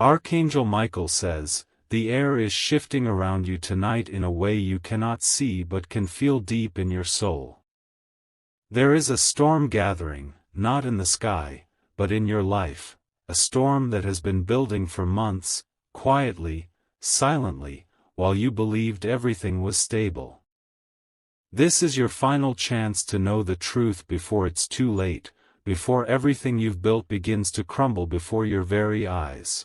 Archangel Michael says, the air is shifting around you tonight in a way you cannot see but can feel deep in your soul. There is a storm gathering, not in the sky, but in your life, a storm that has been building for months, quietly, silently, while you believed everything was stable. This is your final chance to know the truth before it's too late, before everything you've built begins to crumble before your very eyes.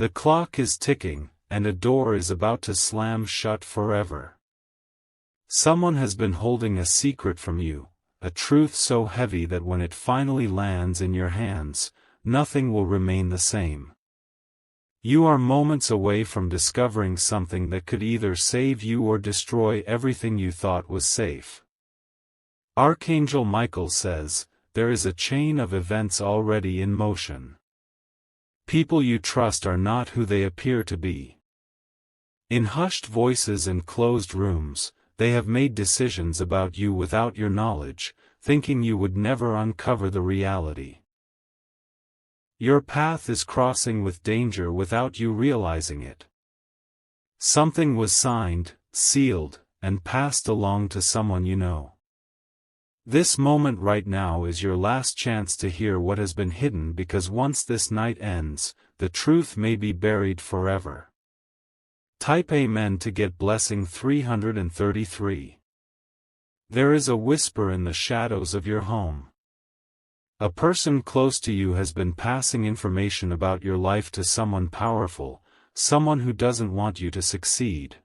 The clock is ticking, and a door is about to slam shut forever. Someone has been holding a secret from you, a truth so heavy that when it finally lands in your hands, nothing will remain the same. You are moments away from discovering something that could either save you or destroy everything you thought was safe. Archangel Michael says, there is a chain of events already in motion. People you trust are not who they appear to be. In hushed voices and closed rooms, they have made decisions about you without your knowledge, thinking you would never uncover the reality. Your path is crossing with danger without you realizing it. Something was signed, sealed, and passed along to someone you know. This moment right now is your last chance to hear what has been hidden, because once this night ends, the truth may be buried forever. Type Amen to get blessing 333. There is a whisper in the shadows of your home. A person close to you has been passing information about your life to someone powerful, someone who doesn't want you to succeed.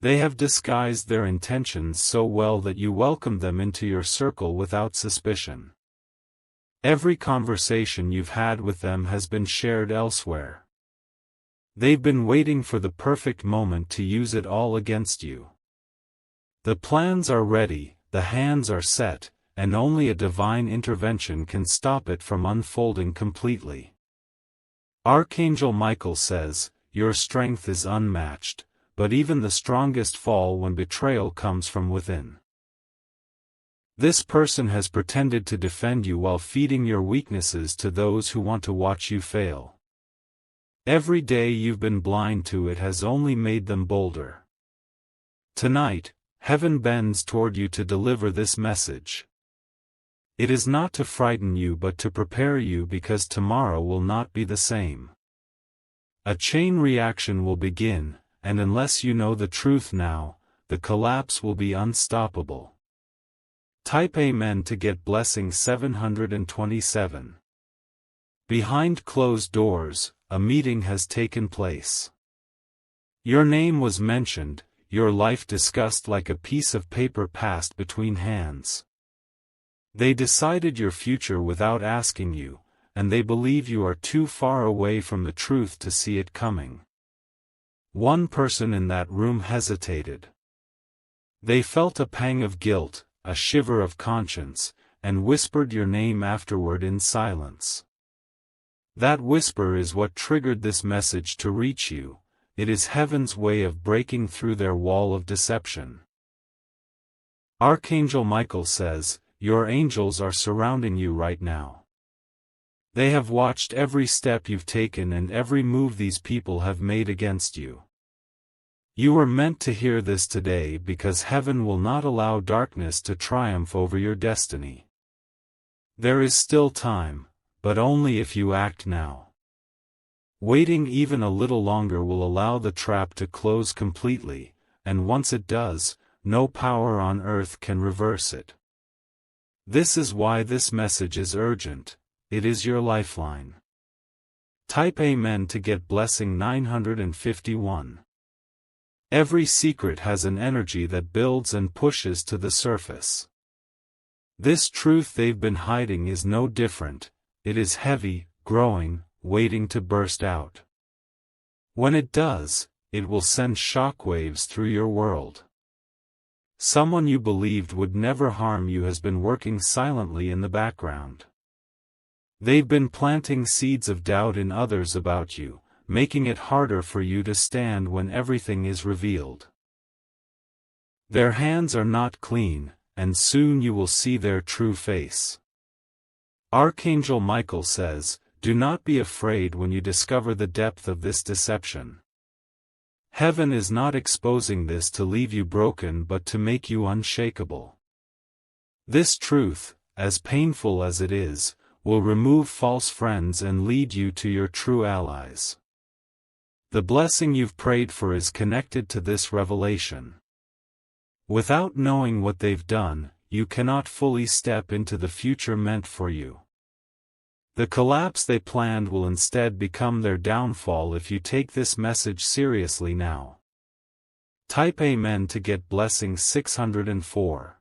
They have disguised their intentions so well that you welcome them into your circle without suspicion. Every conversation you've had with them has been shared elsewhere. They've been waiting for the perfect moment to use it all against you. The plans are ready, the hands are set, and only a divine intervention can stop it from unfolding completely. Archangel Michael says, your strength is unmatched, but even the strongest fall when betrayal comes from within. This person has pretended to defend you while feeding your weaknesses to those who want to watch you fail. Every day you've been blind to it has only made them bolder. Tonight, heaven bends toward you to deliver this message. It is not to frighten you but to prepare you, because tomorrow will not be the same. A chain reaction will begin, and unless you know the truth now, the collapse will be unstoppable. Type Amen to get blessing 727. Behind closed doors, a meeting has taken place. Your name was mentioned, your life discussed like a piece of paper passed between hands. They decided your future without asking you, and they believe you are too far away from the truth to see it coming. One person in that room hesitated. They felt a pang of guilt, a shiver of conscience, and whispered your name afterward in silence. That whisper is what triggered this message to reach you. It is heaven's way of breaking through their wall of deception. Archangel Michael says, your angels are surrounding you right now. They have watched every step you've taken and every move these people have made against you. You were meant to hear this today, because heaven will not allow darkness to triumph over your destiny. There is still time, but only if you act now. Waiting even a little longer will allow the trap to close completely, and once it does, no power on earth can reverse it. This is why this message is urgent. It is your lifeline. Type Amen to get blessing 951. Every secret has an energy that builds and pushes to the surface. This truth they've been hiding is no different. It is heavy, growing, waiting to burst out. When it does, it will send shockwaves through your world. Someone you believed would never harm you has been working silently in the background. They've been planting seeds of doubt in others about you, making it harder for you to stand when everything is revealed. Their hands are not clean, and soon you will see their true face. Archangel Michael says, do not be afraid when you discover the depth of this deception. Heaven is not exposing this to leave you broken but to make you unshakable. This truth, as painful as it is, will remove false friends and lead you to your true allies. The blessing you've prayed for is connected to this revelation. Without knowing what they've done, you cannot fully step into the future meant for you. The collapse they planned will instead become their downfall if you take this message seriously now. Type Amen to get blessing 604.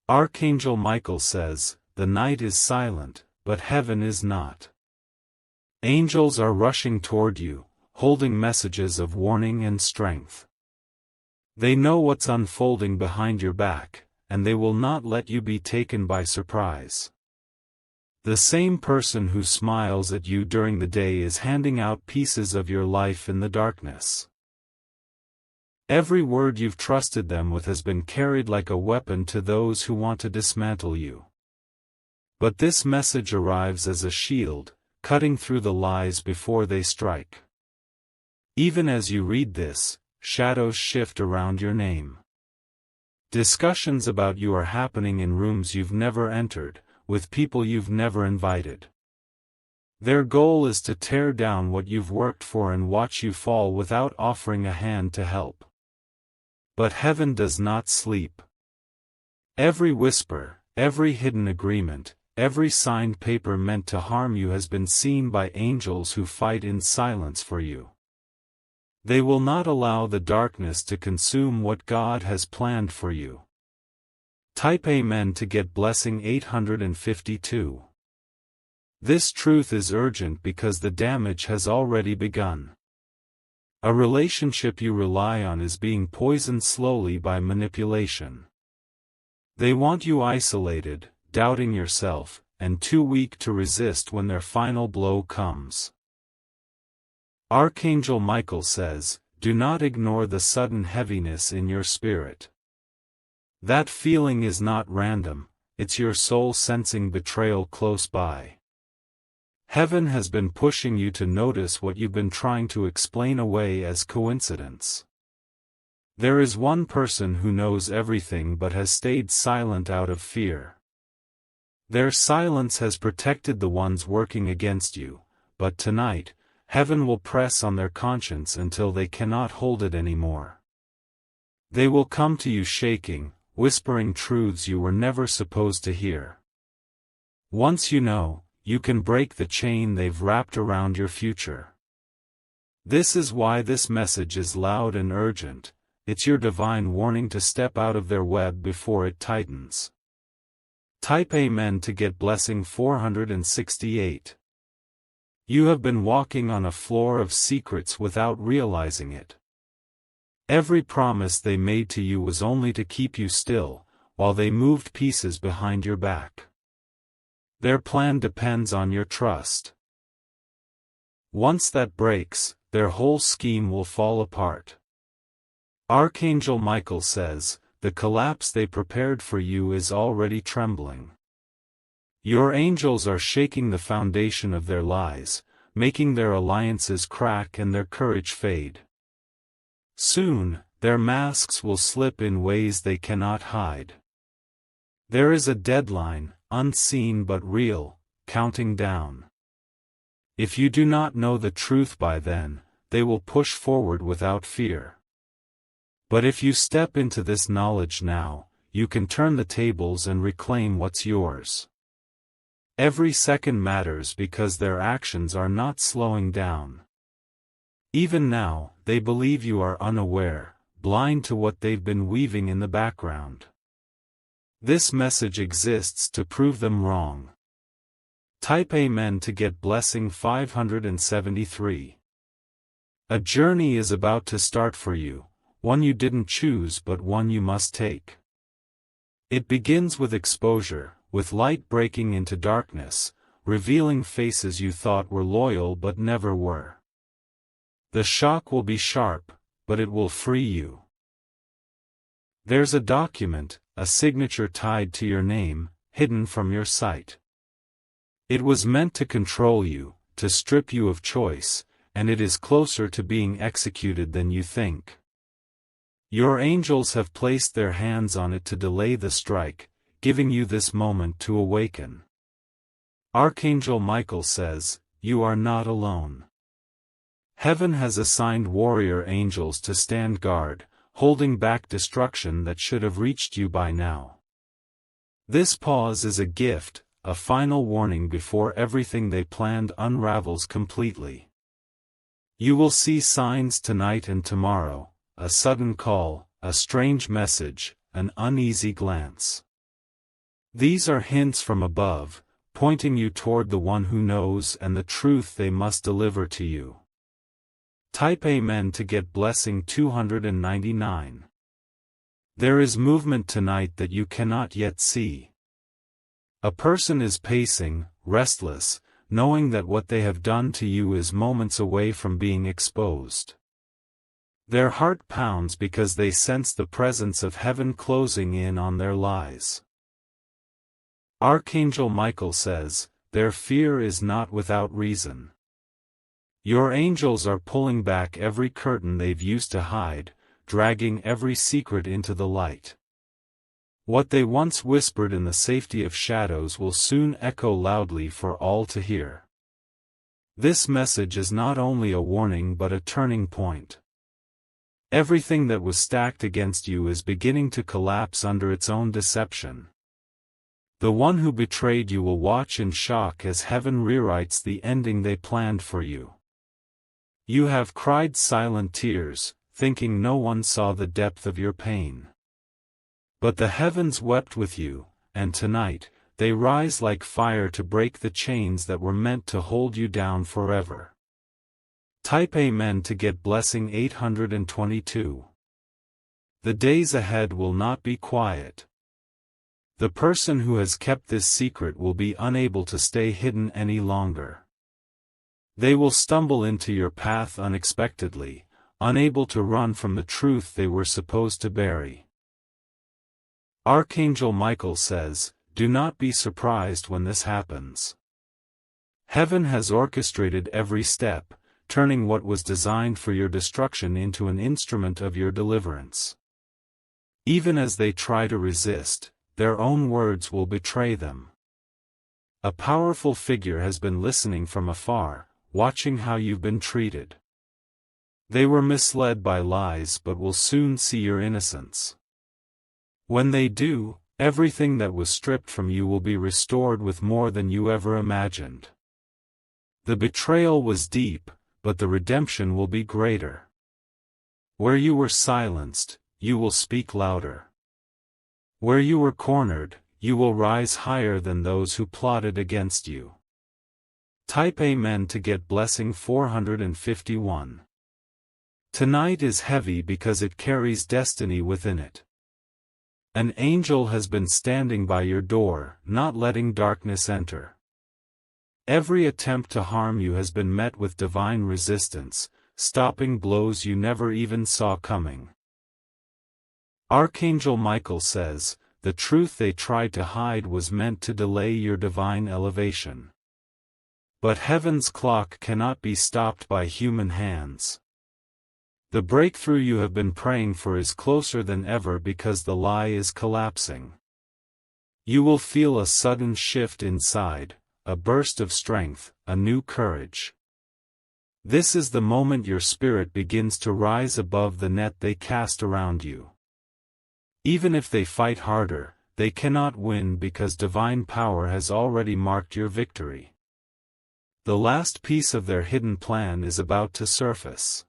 Archangel Michael says, "The night is silent, but heaven is not." Angels are rushing toward you, holding messages of warning and strength. They know what's unfolding behind your back, and they will not let you be taken by surprise. The same person who smiles at you during the day is handing out pieces of your life in the darkness. Every word you've trusted them with has been carried like a weapon to those who want to dismantle you. But this message arrives as a shield, cutting through the lies before they strike. Even as you read this, shadows shift around your name. Discussions about you are happening in rooms you've never entered, with people you've never invited. Their goal is to tear down what you've worked for and watch you fall without offering a hand to help. But heaven does not sleep. Every whisper, every hidden agreement, every signed paper meant to harm you has been seen by angels who fight in silence for you. They will not allow the darkness to consume what God has planned for you. Type Amen to get blessing 852. This truth is urgent because the damage has already begun. A relationship you rely on is being poisoned slowly by manipulation. They want you isolated, doubting yourself, and too weak to resist when their final blow comes. Archangel Michael says, "Do not ignore the sudden heaviness in your spirit. That feeling is not random, it's your soul sensing betrayal close by. Heaven has been pushing you to notice what you've been trying to explain away as coincidence. There is one person who knows everything but has stayed silent out of fear. Their silence has protected the ones working against you, but tonight, heaven will press on their conscience until they cannot hold it anymore. They will come to you shaking, whispering truths you were never supposed to hear. Once you know, you can break the chain they've wrapped around your future. This is why this message is loud and urgent. It's your divine warning to step out of their web before it tightens. Type Amen to get blessing 468. You have been walking on a floor of secrets without realizing it. Every promise they made to you was only to keep you still, while they moved pieces behind your back. Their plan depends on your trust. Once that breaks, their whole scheme will fall apart. Archangel Michael says, "The collapse they prepared for you is already trembling." Your angels are shaking the foundation of their lies, making their alliances crack and their courage fade. Soon, their masks will slip in ways they cannot hide. There is a deadline, unseen but real, counting down. If you do not know the truth by then, they will push forward without fear. But if you step into this knowledge now, you can turn the tables and reclaim what's yours. Every second matters because their actions are not slowing down. Even now, they believe you are unaware, blind to what they've been weaving in the background. This message exists to prove them wrong. Type Amen to get blessing 573. A journey is about to start for you, one you didn't choose but one you must take. It begins with exposure, with light breaking into darkness, revealing faces you thought were loyal but never were. The shock will be sharp, but it will free you. There's a document, a signature tied to your name, hidden from your sight. It was meant to control you, to strip you of choice, and it is closer to being executed than you think. Your angels have placed their hands on it to delay the strike, giving you this moment to awaken. Archangel Michael says, "You are not alone." Heaven has assigned warrior angels to stand guard, holding back destruction that should have reached you by now. This pause is a gift, a final warning before everything they planned unravels completely. You will see signs tonight and tomorrow, a sudden call, a strange message, an uneasy glance. These are hints from above, pointing you toward the one who knows and the truth they must deliver to you. Type Amen to get blessing 299. There is movement tonight that you cannot yet see. A person is pacing, restless, knowing that what they have done to you is moments away from being exposed. Their heart pounds because they sense the presence of heaven closing in on their lies. Archangel Michael says, "Their fear is not without reason." Your angels are pulling back every curtain they've used to hide, dragging every secret into the light. What they once whispered in the safety of shadows will soon echo loudly for all to hear. This message is not only a warning but a turning point. Everything that was stacked against you is beginning to collapse under its own deception. The one who betrayed you will watch in shock as heaven rewrites the ending they planned for you. You have cried silent tears, thinking no one saw the depth of your pain. But the heavens wept with you, and tonight, they rise like fire to break the chains that were meant to hold you down forever. Type Amen to get blessing 822. The days ahead will not be quiet. The person who has kept this secret will be unable to stay hidden any longer. They will stumble into your path unexpectedly, unable to run from the truth they were supposed to bury. Archangel Michael says, "Do not be surprised when this happens." Heaven has orchestrated every step, turning what was designed for your destruction into an instrument of your deliverance. Even as they try to resist, their own words will betray them. A powerful figure has been listening from afar, watching how you've been treated. They were misled by lies but will soon see your innocence. When they do, everything that was stripped from you will be restored with more than you ever imagined. The betrayal was deep, but the redemption will be greater. Where you were silenced, you will speak louder. Where you were cornered, you will rise higher than those who plotted against you. Type Amen to get blessing 451. Tonight is heavy because it carries destiny within it. An angel has been standing by your door, not letting darkness enter. Every attempt to harm you has been met with divine resistance, stopping blows you never even saw coming. Archangel Michael says, "The truth they tried to hide was meant to delay your divine elevation." But heaven's clock cannot be stopped by human hands. The breakthrough you have been praying for is closer than ever because the lie is collapsing. You will feel a sudden shift inside, a burst of strength, a new courage. This is the moment your spirit begins to rise above the net they cast around you. Even if they fight harder, they cannot win because divine power has already marked your victory. The last piece of their hidden plan is about to surface.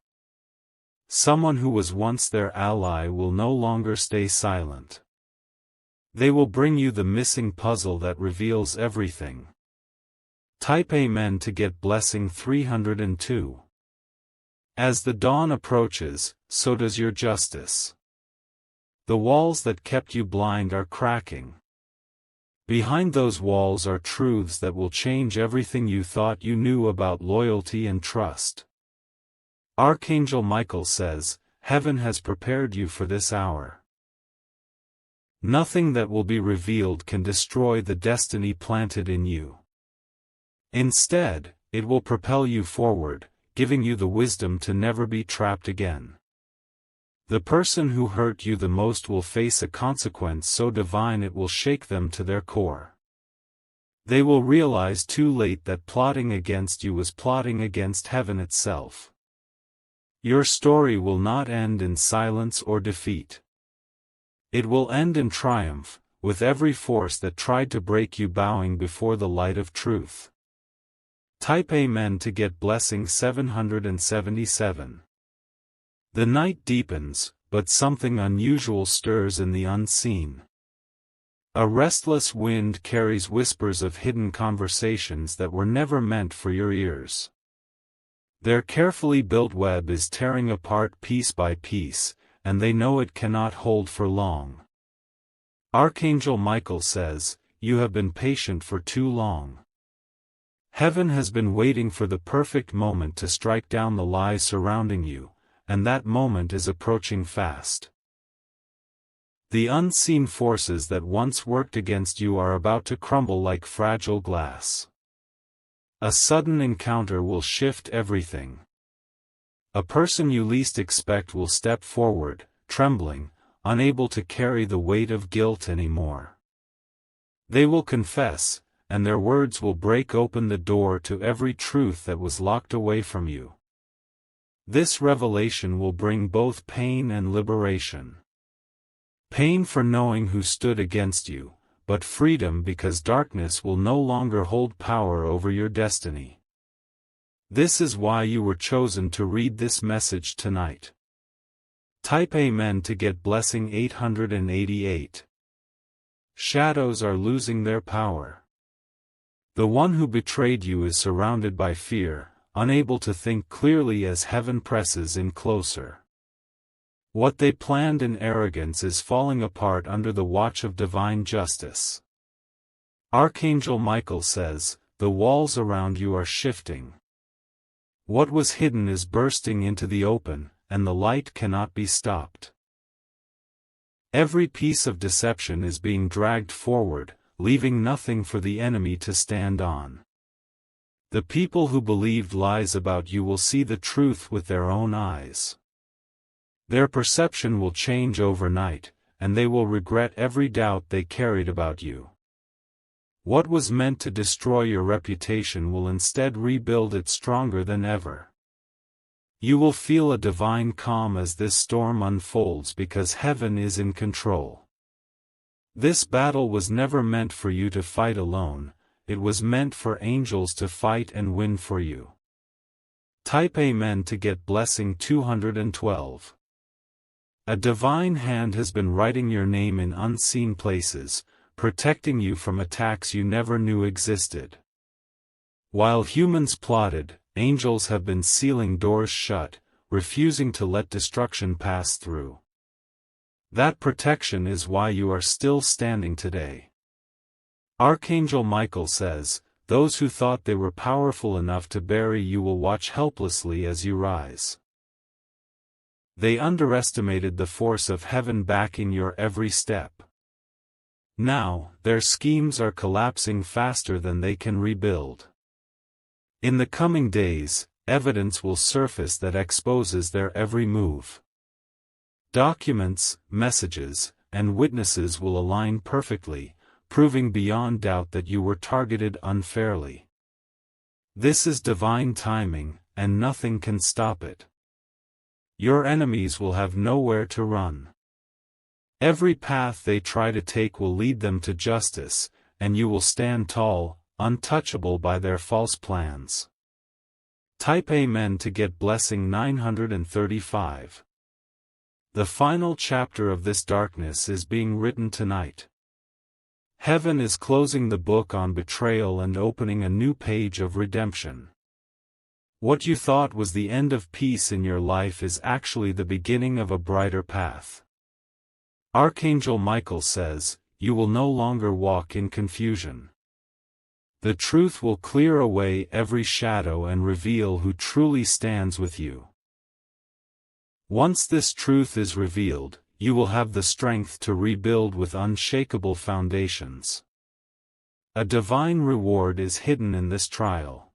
Someone who was once their ally will no longer stay silent. They will bring you the missing puzzle that reveals everything. Type Amen to get blessing 302. As the dawn approaches, so does your justice. The walls that kept you blind are cracking. Behind those walls are truths that will change everything you thought you knew about loyalty and trust. Archangel Michael says, "Heaven has prepared you for this hour." Nothing that will be revealed can destroy the destiny planted in you. Instead, it will propel you forward, giving you the wisdom to never be trapped again. The person who hurt you the most will face a consequence so divine it will shake them to their core. They will realize too late that plotting against you was plotting against heaven itself. Your story will not end in silence or defeat. It will end in triumph, with every force that tried to break you bowing before the light of truth. Type Amen to get blessing 777. The night deepens, but something unusual stirs in the unseen. A restless wind carries whispers of hidden conversations that were never meant for your ears. Their carefully built web is tearing apart piece by piece, and they know it cannot hold for long. Archangel Michael says, "You have been patient for too long." Heaven has been waiting for the perfect moment to strike down the lies surrounding you, and that moment is approaching fast. The unseen forces that once worked against you are about to crumble like fragile glass. A sudden encounter will shift everything. A person you least expect will step forward, trembling, unable to carry the weight of guilt anymore. They will confess, and their words will break open the door to every truth that was locked away from you. This revelation will bring both pain and liberation. Pain for knowing who stood against you, but freedom because darkness will no longer hold power over your destiny. This is why you were chosen to read this message tonight. Type Amen to get blessing 888. Shadows are losing their power. The one who betrayed you is surrounded by fear, unable to think clearly as heaven presses in closer. What they planned in arrogance is falling apart under the watch of divine justice. Archangel Michael says, "The walls around you are shifting. What was hidden is bursting into the open, and the light cannot be stopped." Every piece of deception is being dragged forward, leaving nothing for the enemy to stand on. The people who believed lies about you will see the truth with their own eyes. Their perception will change overnight, and they will regret every doubt they carried about you. What was meant to destroy your reputation will instead rebuild it stronger than ever. You will feel a divine calm as this storm unfolds because heaven is in control. This battle was never meant for you to fight alone, it was meant for angels to fight and win for you. Type Amen to get blessing 212. A divine hand has been writing your name in unseen places, protecting you from attacks you never knew existed. While humans plotted, angels have been sealing doors shut, refusing to let destruction pass through. That protection is why you are still standing today. Archangel Michael says, "Those who thought they were powerful enough to bury you will watch helplessly as you rise." They underestimated the force of heaven backing your every step. Now, their schemes are collapsing faster than they can rebuild. In the coming days, evidence will surface that exposes their every move. Documents, messages, and witnesses will align perfectly, proving beyond doubt that you were targeted unfairly. This is divine timing, and nothing can stop it. Your enemies will have nowhere to run. Every path they try to take will lead them to justice, and you will stand tall, untouchable by their false plans. Type Amen to get blessing 935. The final chapter of this darkness is being written tonight. Heaven is closing the book on betrayal and opening a new page of redemption. What you thought was the end of peace in your life is actually the beginning of a brighter path. Archangel Michael says, "You will no longer walk in confusion. The truth will clear away every shadow and reveal who truly stands with you." Once this truth is revealed, you will have the strength to rebuild with unshakable foundations. A divine reward is hidden in this trial.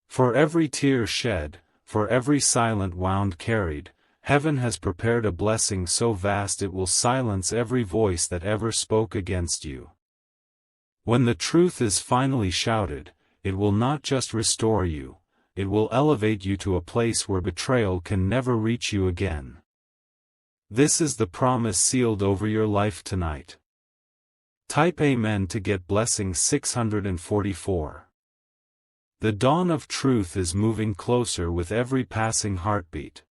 For every tear shed, for every silent wound carried, heaven has prepared a blessing so vast it will silence every voice that ever spoke against you. When the truth is finally shouted, it will not just restore you, it will elevate you to a place where betrayal can never reach you again. This is the promise sealed over your life tonight. Type Amen to get blessing 644. The dawn of truth is moving closer with every passing heartbeat.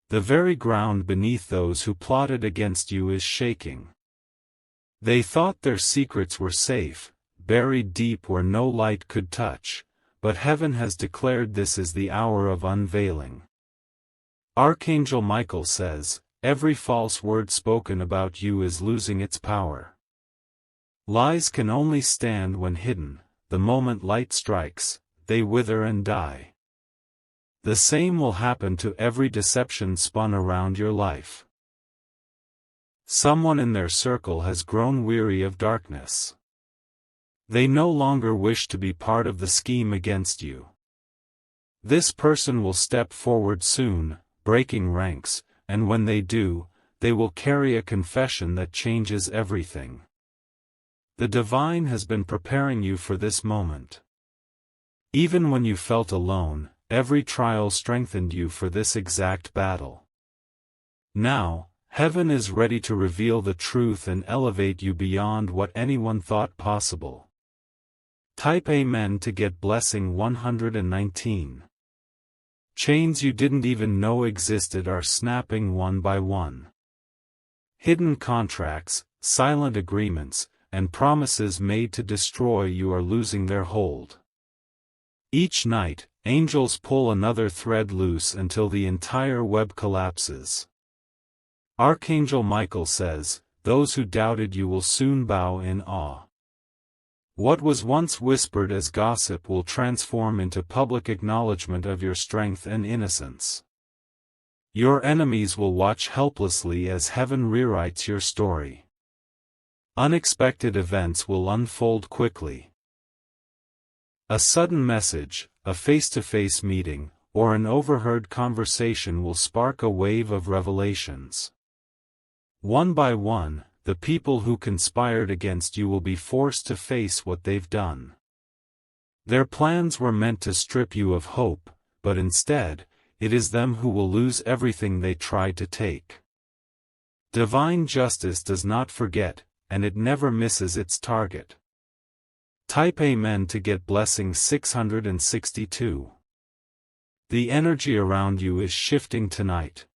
The very ground beneath those who plotted against you is shaking. They thought their secrets were safe, buried deep where no light could touch, but heaven has declared this is the hour of unveiling. Archangel Michael says, every false word spoken about you is losing its power. Lies can only stand when hidden, the moment light strikes, they wither and die. The same will happen to every deception spun around your life. Someone in their circle has grown weary of darkness. They no longer wish to be part of the scheme against you. This person will step forward soon, breaking ranks, and when they do, they will carry a confession that changes everything. The divine has been preparing you for this moment. Even when you felt alone, every trial strengthened you for this exact battle. Now, heaven is ready to reveal the truth and elevate you beyond what anyone thought possible. Type Amen to get blessing 119. Chains you didn't even know existed are snapping one by one. Hidden contracts, silent agreements, and promises made to destroy you are losing their hold. Each night, angels pull another thread loose until the entire web collapses. Archangel Michael says, those who doubted you will soon bow in awe. What was once whispered as gossip will transform into public acknowledgement of your strength and innocence. Your enemies will watch helplessly as heaven rewrites your story. Unexpected events will unfold quickly. A sudden message, a face-to-face meeting, or an overheard conversation will spark a wave of revelations. One by one, the people who conspired against you will be forced to face what they've done. Their plans were meant to strip you of hope, but instead, it is them who will lose everything they tried to take. Divine justice does not forget, and it never misses its target. Type Amen to get blessing 662. The energy around you is shifting tonight.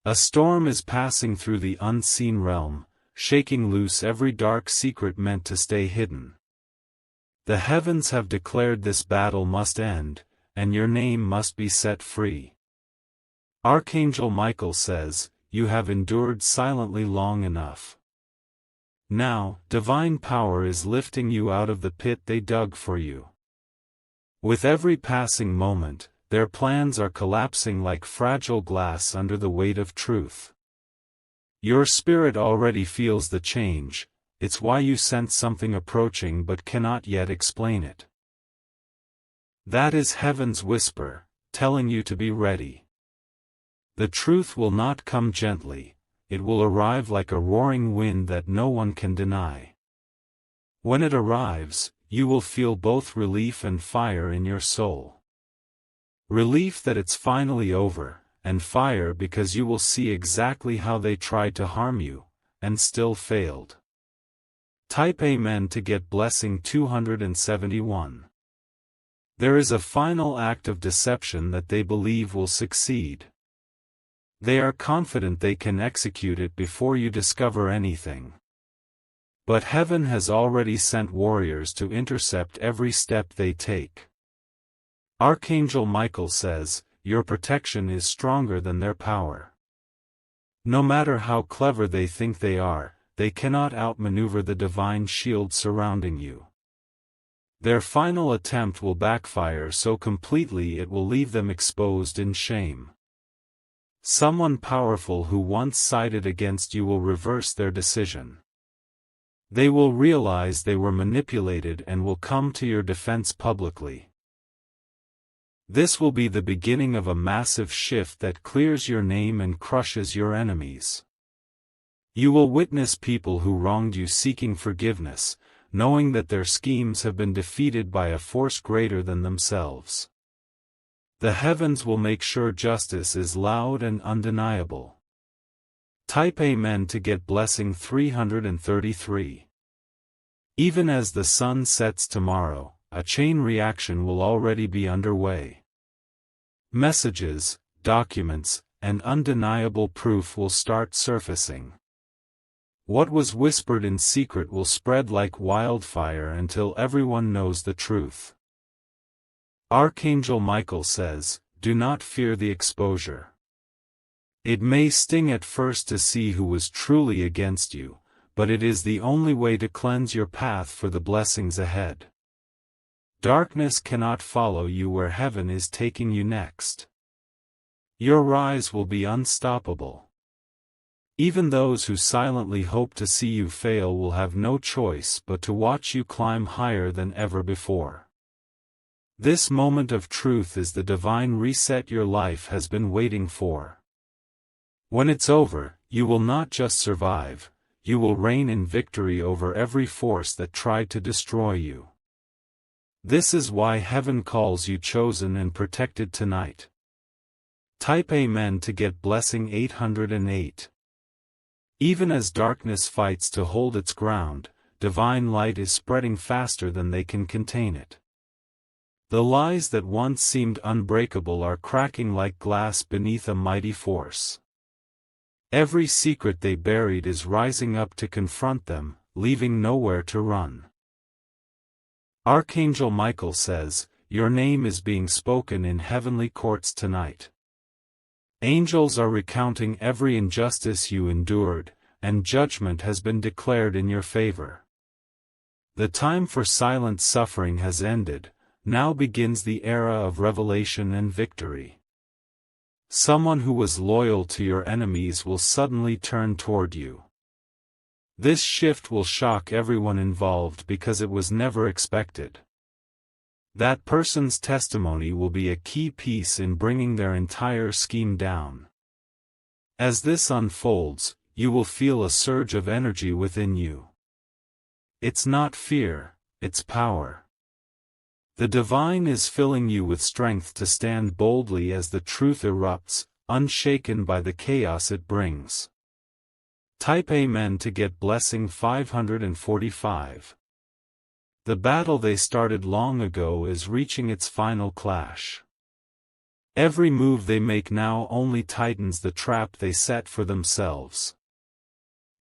A storm is passing through the unseen realm, shaking loose every dark secret meant to stay hidden. The heavens have declared this battle must end, and your name must be set free. Archangel Michael says, you have endured silently long enough. Now, divine power is lifting you out of the pit they dug for you. With every passing moment, their plans are collapsing like fragile glass under the weight of truth. Your spirit already feels the change, it's why you sense something approaching but cannot yet explain it. That is heaven's whisper, telling you to be ready. The truth will not come gently, it will arrive like a roaring wind that no one can deny. When it arrives, you will feel both relief and fire in your soul. Relief that it's finally over, and fire because you will see exactly how they tried to harm you, and still failed. Type Amen to get blessing 271. There is a final act of deception that they believe will succeed. They are confident they can execute it before you discover anything. But heaven has already sent warriors to intercept every step they take. Archangel Michael says, your protection is stronger than their power. No matter how clever they think they are, they cannot outmaneuver the divine shield surrounding you. Their final attempt will backfire so completely it will leave them exposed in shame. Someone powerful who once sided against you will reverse their decision. They will realize they were manipulated and will come to your defense publicly. This will be the beginning of a massive shift that clears your name and crushes your enemies. You will witness people who wronged you seeking forgiveness, knowing that their schemes have been defeated by a force greater than themselves. The heavens will make sure justice is loud and undeniable. Type Amen to get blessing 333. Even as the sun sets tomorrow, a chain reaction will already be underway. Messages, documents, and undeniable proof will start surfacing. What was whispered in secret will spread like wildfire until everyone knows the truth. Archangel Michael says, "Do not fear the exposure. It may sting at first to see who was truly against you, but it is the only way to cleanse your path for the blessings ahead. Darkness cannot follow you where heaven is taking you next. Your rise will be unstoppable. Even those who silently hope to see you fail will have no choice but to watch you climb higher than ever before. This moment of truth is the divine reset your life has been waiting for. When it's over, you will not just survive, you will reign in victory over every force that tried to destroy you. This is why heaven calls you chosen and protected tonight." Type Amen to get blessing 808. Even as darkness fights to hold its ground, divine light is spreading faster than they can contain it. The lies that once seemed unbreakable are cracking like glass beneath a mighty force. Every secret they buried is rising up to confront them, leaving nowhere to run. Archangel Michael says, "Your name is being spoken in heavenly courts tonight. Angels are recounting every injustice you endured, and judgment has been declared in your favor. The time for silent suffering has ended, now begins the era of revelation and victory. Someone who was loyal to your enemies will suddenly turn toward you. This shift will shock everyone involved because it was never expected. That person's testimony will be a key piece in bringing their entire scheme down. As this unfolds, you will feel a surge of energy within you. It's not fear, it's power. The divine is filling you with strength to stand boldly as the truth erupts, unshaken by the chaos it brings. Type Amen to get blessing 545. The battle they started long ago is reaching its final clash. Every move they make now only tightens the trap they set for themselves.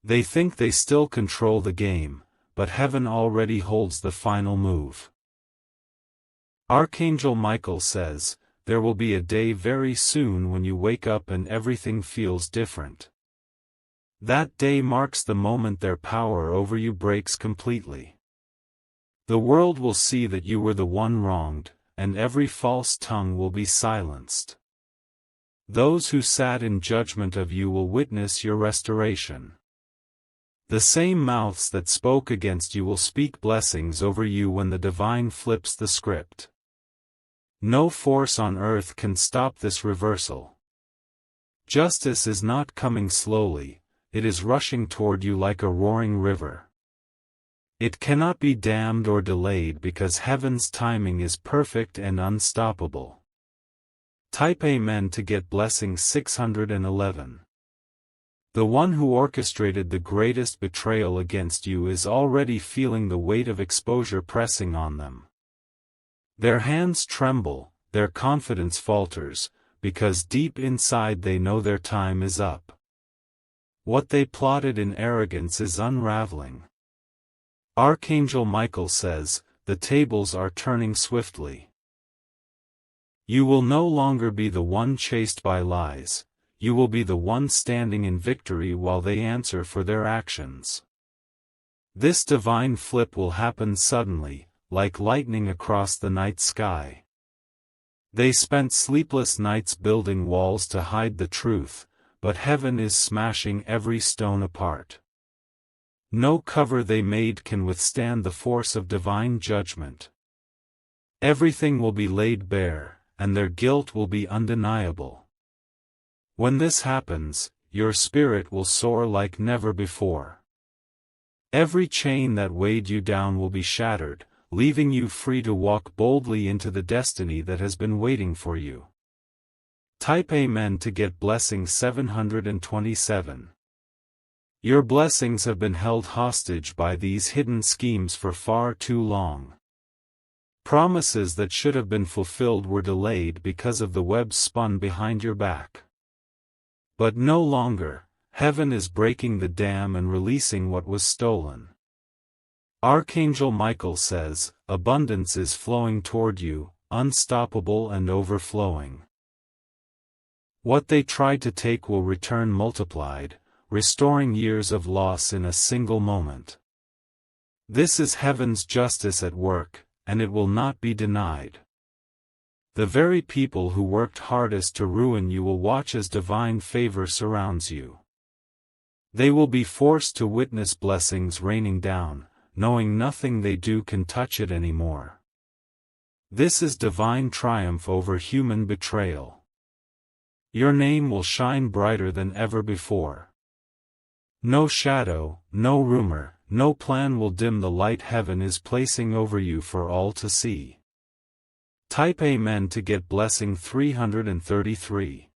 They think they still control the game, but heaven already holds the final move. Archangel Michael says, "There will be a day very soon when you wake up and everything feels different. That day marks the moment their power over you breaks completely. The world will see that you were the one wronged, and every false tongue will be silenced. Those who sat in judgment of you will witness your restoration. The same mouths that spoke against you will speak blessings over you when the divine flips the script. No force on earth can stop this reversal. Justice is not coming slowly, it is rushing toward you like a roaring river. It cannot be damned or delayed because heaven's timing is perfect and unstoppable." Type Amen to get blessing 611. The one who orchestrated the greatest betrayal against you is already feeling the weight of exposure pressing on them. Their hands tremble, their confidence falters, because deep inside they know their time is up. What they plotted in arrogance is unraveling. Archangel Michael says, "The tables are turning swiftly. You will no longer be the one chased by lies, you will be the one standing in victory while they answer for their actions. This divine flip will happen suddenly, like lightning across the night sky. They spent sleepless nights building walls to hide the truth, but heaven is smashing every stone apart. No cover they made can withstand the force of divine judgment. Everything will be laid bare, and their guilt will be undeniable. When this happens, your spirit will soar like never before. Every chain that weighed you down will be shattered, leaving you free to walk boldly into the destiny that has been waiting for you. Type Amen to get blessing 727. Your blessings have been held hostage by these hidden schemes for far too long. Promises that should have been fulfilled were delayed because of the web spun behind your back. But no longer. Heaven is breaking the dam and releasing what was stolen. Archangel Michael says, abundance is flowing toward you, unstoppable and overflowing. What they tried to take will return multiplied, restoring years of loss in a single moment. This is heaven's justice at work, and it will not be denied. The very people who worked hardest to ruin you will watch as divine favor surrounds you. They will be forced to witness blessings raining down, knowing nothing they do can touch it anymore. This is divine triumph over human betrayal. Your name will shine brighter than ever before. No shadow, no rumor, no plan will dim the light heaven is placing over you for all to see. Type Amen to get blessing 333.